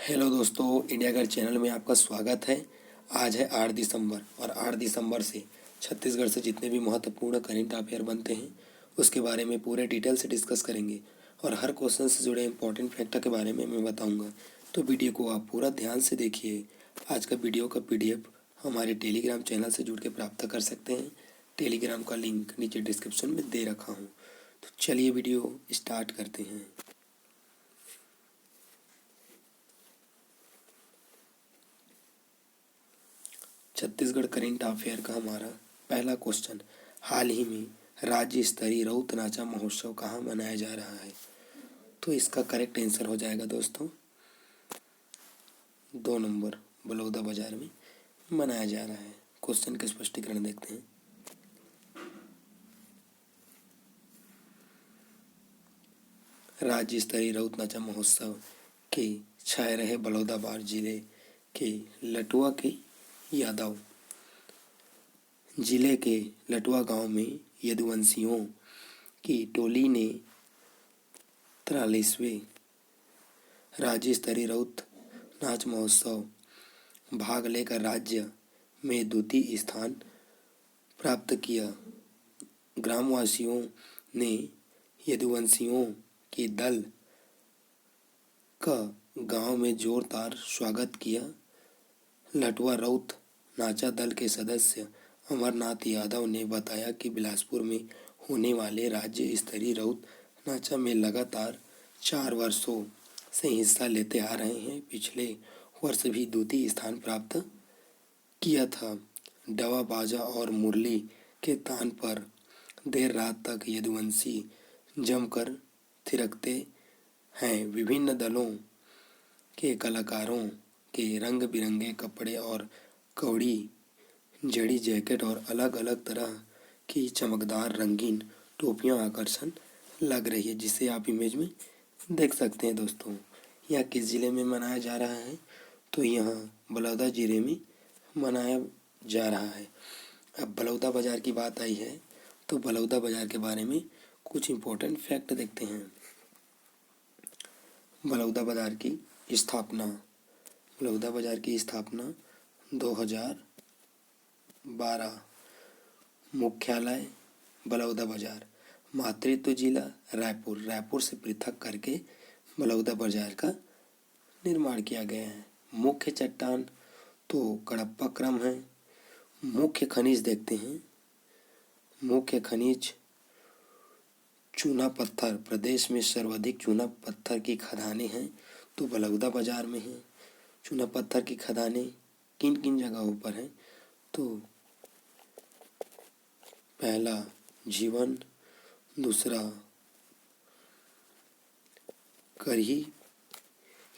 Hello दोस्तों, India घर channel में आपका स्वागत है। आज है 8 दिसंबर और 8 दिसंबर से छत्तीसगढ़ से जितने भी महत्वपूर्ण करेंट अफेयर बनते हैं उसके बारे में पूरे डिटेल से डिस्कस करेंगे और हर क्वेश्चन से जुड़े इंपॉर्टेंट फैक्टर के बारे में मैं बताऊंगा। तो वीडियो को आप पूरा ध्यान से देखिए। आज का वीडियो का PDF हमारे टेलीग्राम चैनल से जुड़ के प्राप्त कर सकते हैं। टेलीग्राम का लिंक नीचे डिस्क्रिप्शन में दे रखा हूँ। तो चलिए वीडियो स्टार्ट करते हैं। छत्तीसगढ़ करेंट अफेयर का हमारा पहला क्वेश्चन, हाल ही में राज्य स्तरीय रउत नाचा महोत्सव कहाँ मनाया जा रहा है? तो इसका करेक्ट आंसर हो जाएगा दोस्तों 2 नंबर, बलौदाबाजार में मनाया जा रहा है। क्वेश्चन के स्पष्टीकरण देखते हैं। राज्य स्तरीय रउत नाचा महोत्सव के छाए रहे बलौदाबाजार जिले के लटुआ के यादव जिले के लटुआ गांव में यदुवंशियों की टोली ने 43वें राज्य स्तरीय रउत नाच महोत्सव भाग लेकर राज्य में द्वितीय स्थान प्राप्त किया। ग्रामवासियों ने यदुवंशियों के दल का गांव में जोरदार स्वागत किया। लटुआ रउत नाचा दल के सदस्य अमरनाथ यादव ने बताया कि बिलासपुर में होने वाले राज्य स्तरीय रउत नाचा में लगातार 4 वर्षों से हिस्सा लेते आ रहे हैं। पिछले वर्ष भी द्वितीय स्थान प्राप्त किया था। डवा बाजा और मुरली के तान पर देर रात तक यदुवंशी जमकर थिरकते हैं। विभिन्न दलों के कलाकारों के रंग बिरंगे कपड़े और कौड़ी जड़ी जैकेट और अलग अलग तरह की चमकदार रंगीन टोपियां आकर्षण लग रही है, जिसे आप इमेज में देख सकते हैं। दोस्तों, यह किस ज़िले में मनाया जा रहा है? तो यहाँ बलौदा जिले में मनाया जा रहा है। अब बलौदा बाजार की बात आई है तो बलौदा बाजार के बारे में कुछ इम्पोर्टेंट फैक्ट देखते हैं। बलौदा बाजार की स्थापना, बलौदा बाजार की स्थापना 2012। मुख्यालय बलौदा बाजार, मातृत्व जिला रायपुर, रायपुर से पृथक करके बलौदा बाजार का निर्माण किया गया है। मुख्य चट्टान तो कडप्पा क्रम है। मुख्य खनिज देखते हैं। मुख्य खनिज चूना पत्थर, प्रदेश में सर्वाधिक चूना पत्थर की खदानें हैं तो बलौदा बाजार में हैं। चूना पत्थर की खदानें किन किन जगहों पर हैं? तो पहला जीवन, दूसरा करही,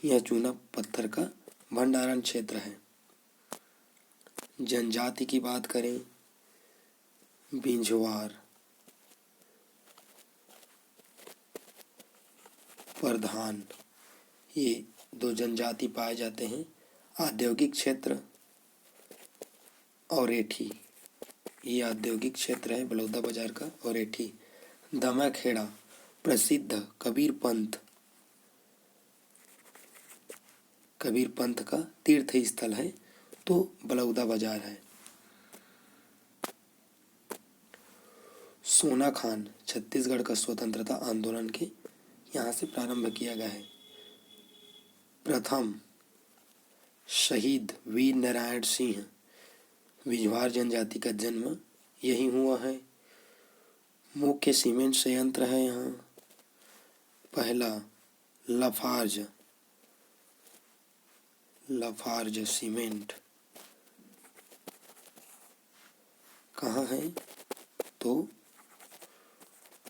यह चूना पत्थर का भंडारण क्षेत्र है। जनजाति की बात करें, बिंझवार, प्रधान, ये 2 जनजाति पाए जाते हैं। औद्योगिक क्षेत्र औरेठी, ये औद्योगिक क्षेत्र है बलौदा बाजार का औरेठी। दमाखेड़ा प्रसिद्ध कबीर पंथ का तीर्थ स्थल है तो बलौदा बाजार है। सोना खान छत्तीसगढ़ का स्वतंत्रता आंदोलन के यहाँ से प्रारंभ किया गया है। प्रथम शहीद वीर नारायण सिंह बिंझवार जनजाति का जन्म यही हुआ है। मुख्य सीमेंट संयंत्र है यहाँ। पहला लाफार्ज सीमेंट कहाँ है? तो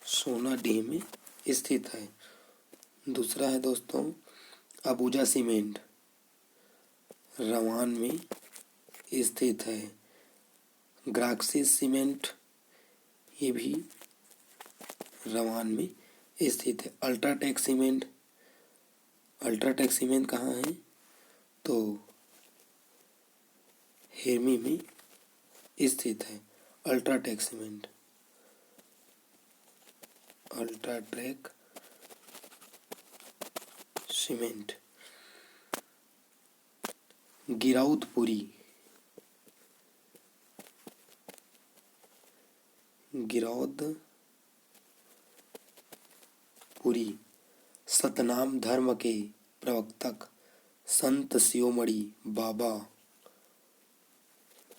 सोनाडीह में स्थित है। दूसरा है दोस्तों अबूजा सीमेंट, रवान में स्थित है। ग्राक्सिस सीमेंट, ये भी रवान में स्थित है। अल्ट्राटेक सीमेंट कहाँ है? तो हेमी में स्थित है अल्ट्राटेक सीमेंट। गिरौदपुरी, गिरौदपुरी। सतनाम धर्म के प्रवर्तक संत शिरोमणि बाबा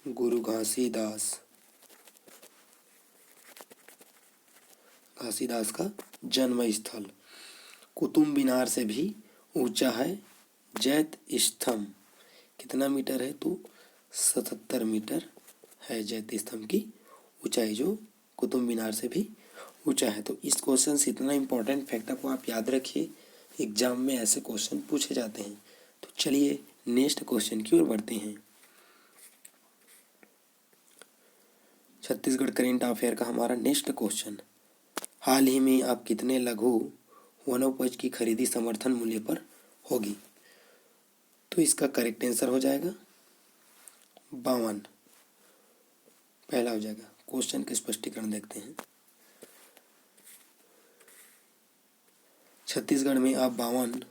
गुरु घासीदास का जन्म स्थल। कुतुब मीनार से भी ऊंचा है जैत स्तंभ। कितना मीटर है? तो 77 मीटर है जैत स्तंभ की ऊंचाई, जो कुतुब मीनार से भी ऊंचा है। तो इस क्वेश्चन से इतना इंपॉर्टेंट फैक्ट को आप याद रखिए, एग्जाम में ऐसे क्वेश्चन पूछे जाते हैं। तो चलिए नेक्स्ट क्वेश्चन की ओर बढ़ते हैं। छत्तीसगढ़ करेंट अफेयर का हमारा नेक्स्ट क्वेश्चन, हाल ही में आप कितने लघु वनोपज की खरीदी समर्थन मूल्य पर होगी? तो इसका करेक्ट आंसर हो जाएगा 52। पहला हो जाएगा। क्वेश्चन के स्पष्टीकरण देखते हैं। छत्तीसगढ़ में अब 52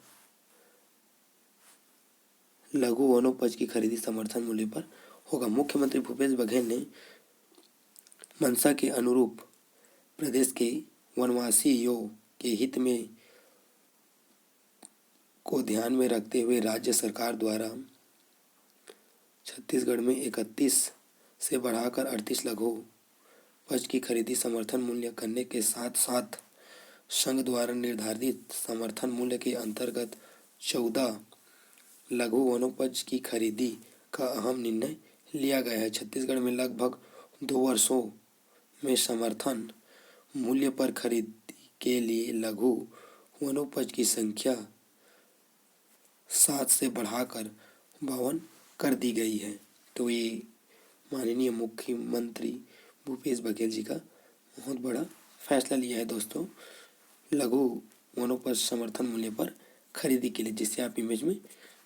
लघु वनोपज की खरीदी समर्थन मूल्य पर होगा। मुख्यमंत्री भूपेश बघेल ने मंशा के अनुरूप प्रदेश के वनवासियों के हित में को ध्यान में रखते हुए राज्य सरकार द्वारा छत्तीसगढ़ में 31 से बढ़ाकर 38 लघु उपज की खरीदी समर्थन मूल्य करने के साथ साथ संघ द्वारा निर्धारित समर्थन मूल्य के अंतर्गत 14 लघु वनोपज की खरीदी का अहम निर्णय लिया गया है। छत्तीसगढ़ में लगभग 2 वर्षों में समर्थन मूल्य पर खरीदी के लिए लघु वनोपज की संख्या 7 से बढ़ाकर 52 कर दी गई है। तो ये माननीय मुख्यमंत्री भूपेश बघेल जी का बहुत बड़ा फैसला लिया है दोस्तों, लघु वनोपज समर्थन मूल्य पर खरीदी के लिए, जिसे आप इमेज में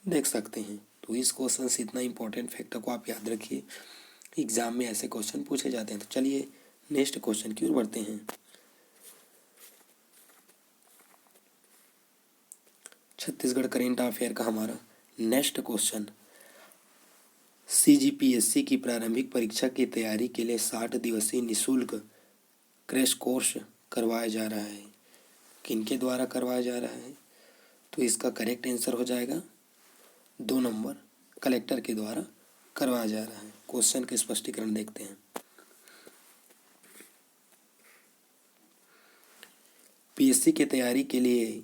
देख सकते हैं। तो इस क्वेश्चन से इतना इंपॉर्टेंट फैक्टर को आप याद रखिए, एग्जाम में ऐसे क्वेश्चन पूछे जाते हैं। तो चलिए नेक्स्ट क्वेश्चन की ओर बढ़ते हैं। छत्तीसगढ़ करेंट अफेयर का हमारा नेक्स्ट क्वेश्चन, सीजीपीएससी की प्रारंभिक परीक्षा की तैयारी के लिए 60 दिवसीय निःशुल्क क्रैश कोर्स करवाया जा रहा है। किनके द्वारा करवाया जा रहा है? तो इसका करेक्ट आंसर हो जाएगा 2 नंबर, कलेक्टर के द्वारा करवाया जा रहा है। क्वेश्चन के स्पष्टीकरण देखते हैं। पीएससी की तैयारी के लिए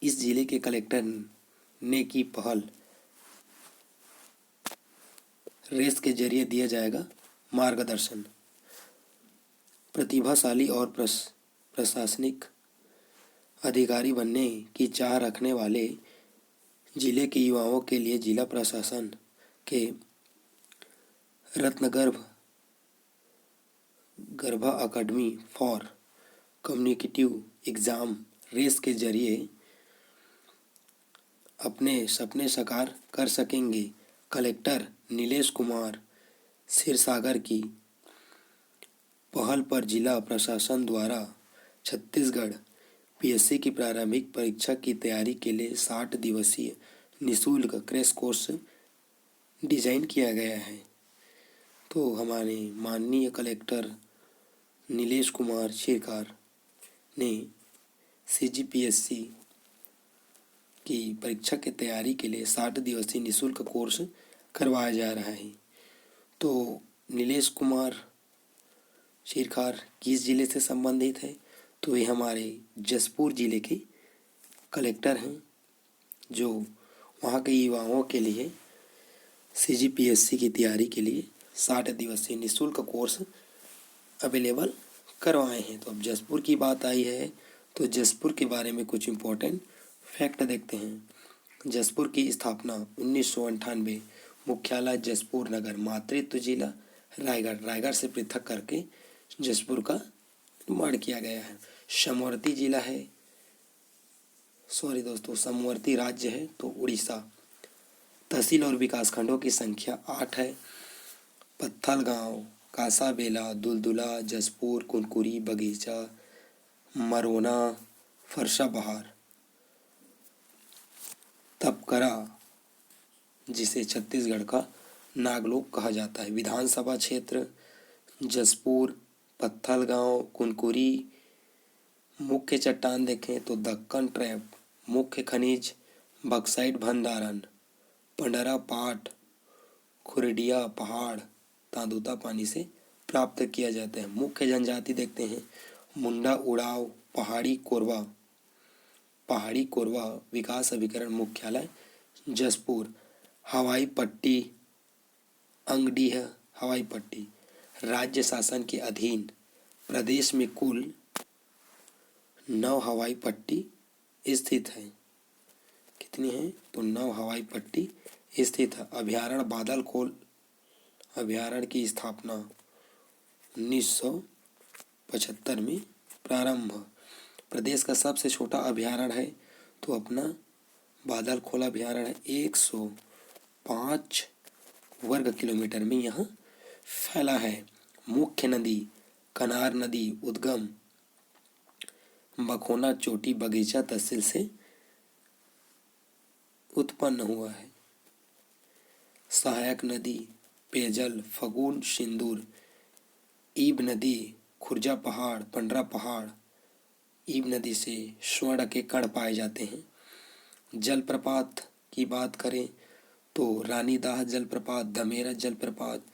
इस जिले के कलेक्टर ने की पहल, रेस के जरिए दिया जाएगा मार्गदर्शन। प्रतिभाशाली और प्रशासनिक अधिकारी बनने की चाह रखने वाले जिले के युवाओं के लिए जिला प्रशासन के गर्भा अकादमी फॉर कम्युनिकेटिव एग्जाम रेस के जरिए अपने सपने साकार कर सकेंगे। कलेक्टर नीलेश कुमार क्षीरसागर की पहल पर जिला प्रशासन द्वारा छत्तीसगढ़ पीएससी की प्रारंभिक परीक्षा की तैयारी के लिए 60 दिवसीय निःशुल्क क्रैश कोर्स डिजाइन किया गया है। तो हमारे माननीय कलेक्टर नीलेश कुमार क्षीरसागर ने सीजीपीएससी की परीक्षा की तैयारी के लिए 60 दिवसीय निःशुल्क कोर्स करवाया जा रहा है। तो नीलेश कुमार क्षीरसागर किस जिले से संबंधित है? तो ये हमारे जसपुर जिले के कलेक्टर हैं, जो वहाँ के युवाओं के लिए सीजीपीएससी की तैयारी के लिए 60 दिवसीय निःशुल्क कोर्स अवेलेबल करवाए हैं। तो अब जसपुर की बात आई है, तो जसपुर के बारे में कुछ इम्पोर्टेंट फैक्ट देखते हैं। जसपुर की स्थापना 1998, मुख्यालय जसपुर नगर, मातृत्व जिला रायगढ़ से पृथक करके जसपुर का निर्माण किया गया है। समवर्ती जिला है, समवर्ती राज्य है तो उड़ीसा। तहसील और विकासखंडों की संख्या 8 है। पत्थलगांव, कासाबेला, दुलदुला, जसपुर, कुनकुरी, बगीचा, मरोना, फरसाबहार, तपकरा, जिसे छत्तीसगढ़ का नागलोक कहा जाता है। विधानसभा क्षेत्र जसपुर, पत्थलगांव, कुनकुरी। मुख्य चट्टान देखें तो दक्कन ट्रैप। मुख्य खनिज बक्साइट भंडारण, पंडरा पाट, खुरडिया पहाड़ तांदुता पानी से प्राप्त किया जाता है। मुख्य जनजाति देखते हैं मुंडा उड़ाव, पहाड़ी कोरवा। पहाड़ी कोरवा विकास अभिकरण मुख्यालय जसपुर। हवाई पट्टी अंगडीह हवाई पट्टी राज्य शासन के अधीन। प्रदेश में कुल 9 हवाई पट्टी स्थित है। कितनी है तो 9 हवाई पट्टी स्थित है। अभ्यारण्य बादलखोल अभ्यारण्य की स्थापना 1975 में प्रारंभ। प्रदेश का सबसे छोटा अभ्यारण्य है तो अपना बादलखोल अभ्यारण्य है। 105 वर्ग किलोमीटर में यह फैला है। मुख्य नदी कनार नदी उद्गम बखोना चोटी बगीचा तहसील से उत्पन्न हुआ है। सहायक नदी पेयजल फगुन सिंदूर। ईब नदी खुर्जा पहाड़ पंडरा पहाड़। ईब नदी से स्वर्ण के कण पाए जाते हैं। जलप्रपात की बात करें तो रानीदाह जलप्रपात, धमेरा जलप्रपात,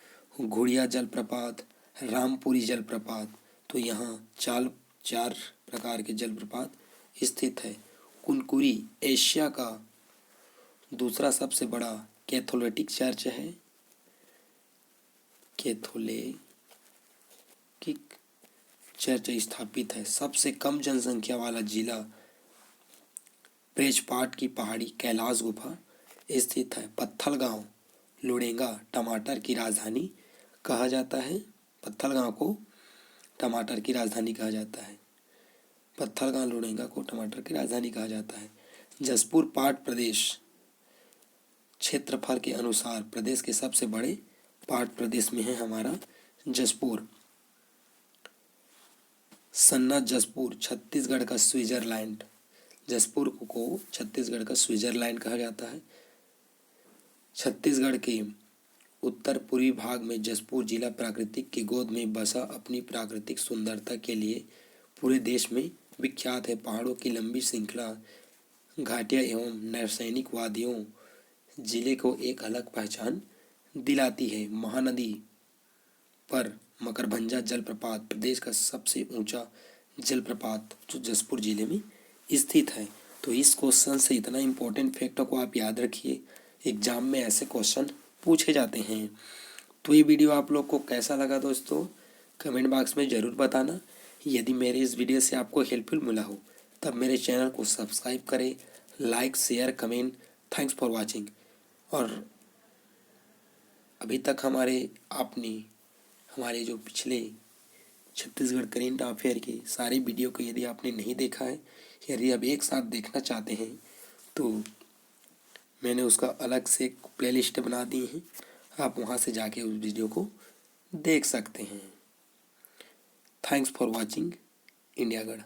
घुड़िया जलप्रपात, रामपुरी जलप्रपात। तो यहाँ चार प्रकार के जलप्रपात स्थित है। कुनकुरी एशिया का दूसरा सबसे बड़ा कैथोलिक चर्च है। कैथोलिक चर्च स्थापित है। सबसे कम जनसंख्या वाला जिला ब्रजपाट की पहाड़ी कैलाश गुफा स्थित है। पत्थलगांव लुड़ेंगा टमाटर की राजधानी कहा जाता है। पत्थलगांव को टमाटर की राजधानी कहा जाता है। पत्थलगांव लुड़ेंगा को टमाटर की राजधानी कहा जाता है। जसपुर पाट प्रदेश क्षेत्रफल के अनुसार प्रदेश के सबसे बड़े पाट प्रदेश में है हमारा जसपुर। सन्ना जसपुर छत्तीसगढ़ का स्विट्जरलैंड। जसपुर को छत्तीसगढ़ का स्विट्जरलैंड कहा जाता है। छत्तीसगढ़ के उत्तर पूर्वी भाग में जसपुर जिला प्राकृतिक की गोद में बसा अपनी प्राकृतिक सुंदरता के लिए पूरे देश में विख्यात है। पहाड़ों की लंबी श्रृंखला, घाटियाँ एवं नैसर्गिक वादियों जिले को एक अलग पहचान दिलाती है। महानदी पर मकरभंजा जलप्रपात प्रदेश का सबसे ऊंचा जलप्रपात जो जसपुर जिले में स्थित है। तो इस क्वेश्चन से इतना इम्पोर्टेंट फैक्ट को आप याद रखिए, एग्जाम में ऐसे क्वेश्चन पूछे जाते हैं। तो ये वीडियो आप लोग को कैसा लगा दोस्तों, कमेंट बॉक्स में ज़रूर बताना। यदि मेरे इस वीडियो से आपको हेल्पफुल मिला हो तब मेरे चैनल को सब्सक्राइब करें, like share comment. Thanks for watching. और अभी तक हमारे जो पिछले छत्तीसगढ़ करेंट अफेयर के सारे वीडियो को यदि आपने नहीं देखा है, यदि आप एक साथ देखना चाहते हैं तो मैंने उसका अलग से एक प्लेलिस्ट बना दी है, आप वहां से जाके उस वीडियो को देख सकते हैं। Thanks for watching. इंडियागढ़।